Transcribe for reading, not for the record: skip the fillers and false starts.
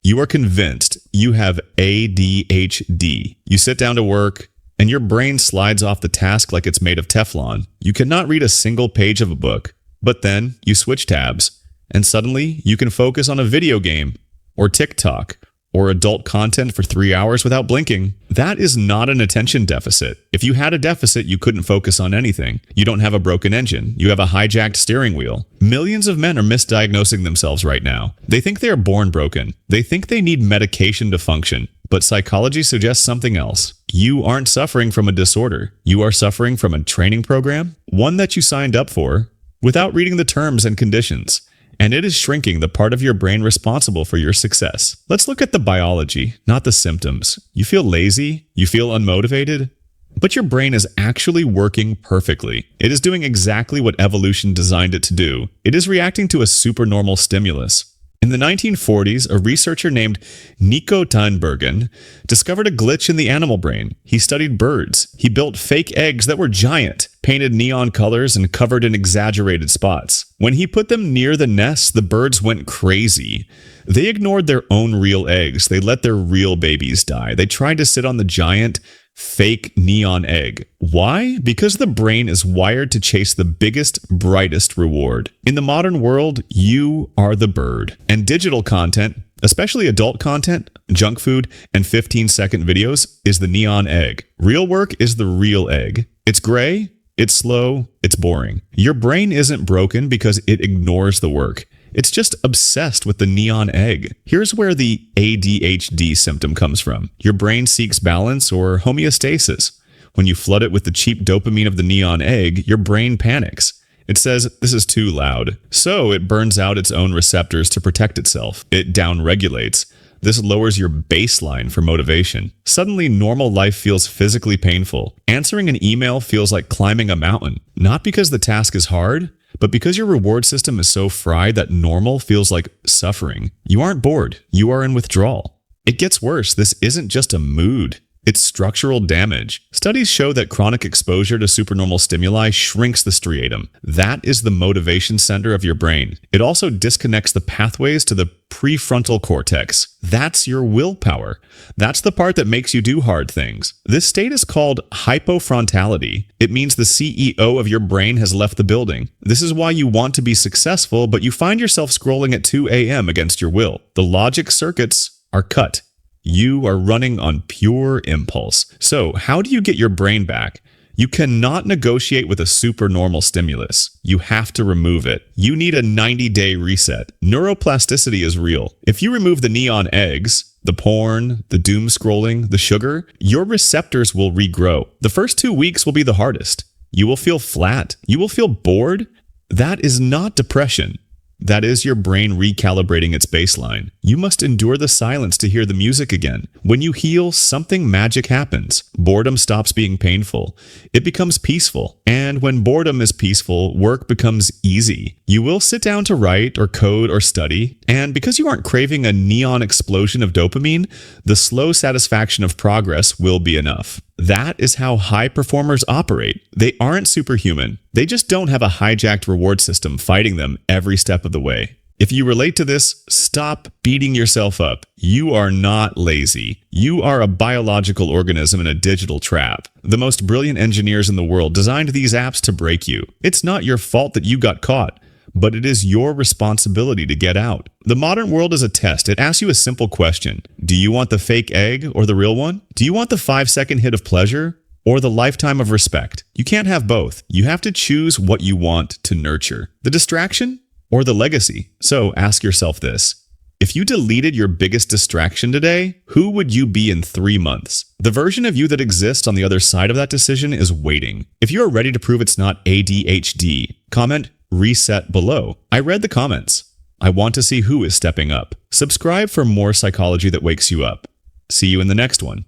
You are convinced you have ADHD. You sit down to work, and your brain slides off the task like it's made of Teflon. You cannot read a single page of a book, but then you switch tabs, and suddenly you can focus on a video game, or TikTok, or adult content for 3 hours without blinking. That is not an attention deficit. If you had a deficit, you couldn't focus on anything. You don't have a broken engine. You have a hijacked steering wheel. Millions of men are misdiagnosing themselves right now. They think they are born broken. They think they need medication to function. But psychology suggests something else. You aren't suffering from a disorder. You are suffering from a training program, one that you signed up for, without reading the terms and conditions. And it is shrinking the part of your brain responsible for your success. Let's look at the biology, not the symptoms. You feel lazy, you feel unmotivated, but your brain is actually working perfectly. It is doing exactly what evolution designed it to do. It is reacting to a supernormal stimulus. In the 1940s, a researcher named Nico Tinbergen discovered a glitch in the animal brain. He studied birds. He built fake eggs that were giant, painted neon colors, and covered in exaggerated spots. When he put them near the nest, the birds went crazy. They ignored their own real eggs. They let their real babies die. They tried to sit on the giant, fake neon egg. Why? Because the brain is wired to chase the biggest, brightest reward. In the modern world, you are the bird. And digital content, especially adult content, junk food, and 15-second videos, is the neon egg. Real work is the real egg. It's gray, it's slow, it's boring. Your brain isn't broken because it ignores the work. It's just obsessed with the neon egg. Here's where the ADHD symptom comes from. Your brain seeks balance or homeostasis. When you flood it with the cheap dopamine of the neon egg, your brain panics. It says, this is too loud. So it burns out its own receptors to protect itself. It downregulates. This lowers your baseline for motivation. Suddenly, normal life feels physically painful. Answering an email feels like climbing a mountain. Not because the task is hard, but because your reward system is so fried that normal feels like suffering. You aren't bored. You are in withdrawal. It gets worse. This isn't just a mood. It's structural damage. Studies show that chronic exposure to supernormal stimuli shrinks the striatum. That is the motivation center of your brain. It also disconnects the pathways to the prefrontal cortex. That's your willpower. That's the part that makes you do hard things. This state is called hypofrontality. It means the CEO of your brain has left the building. This is why you want to be successful, but you find yourself scrolling at 2 a.m. against your will. The logic circuits are cut. You are running on pure impulse. So, how do you get your brain back? You cannot negotiate with a supernormal stimulus. You have to remove it. You need a 90-day reset. Neuroplasticity is real. If you remove the neon eggs, the porn, the doom scrolling, the sugar, your receptors will regrow. The first 2 weeks will be the hardest. You will feel flat. You will feel bored. That is not depression. That is your brain recalibrating its baseline. You must endure the silence to hear the music again. When you heal, something magic happens. Boredom stops being painful. It becomes peaceful. And when boredom is peaceful, work becomes easy. You will sit down to write or code or study, and because you aren't craving a neon explosion of dopamine, the slow satisfaction of progress will be enough. That is how high performers operate. They aren't superhuman. They just don't have a hijacked reward system fighting them every step of the way. If you relate to this, stop beating yourself up. You are not lazy. You are a biological organism in a digital trap. The most brilliant engineers in the world designed these apps to break you. It's not your fault that you got caught, but it is your responsibility to get out. The modern world is a test. It asks you a simple question. Do you want the fake egg or the real one? Do you want the 5-second hit of pleasure or the lifetime of respect? You can't have both. You have to choose what you want to nurture. The distraction or the legacy? So ask yourself this. If you deleted your biggest distraction today, who would you be in 3 months? The version of you that exists on the other side of that decision is waiting. If you are ready to prove it's not ADHD, comment reset below. I read the comments. I want to see who is stepping up. Subscribe for more psychology that wakes you up. See you in the next one.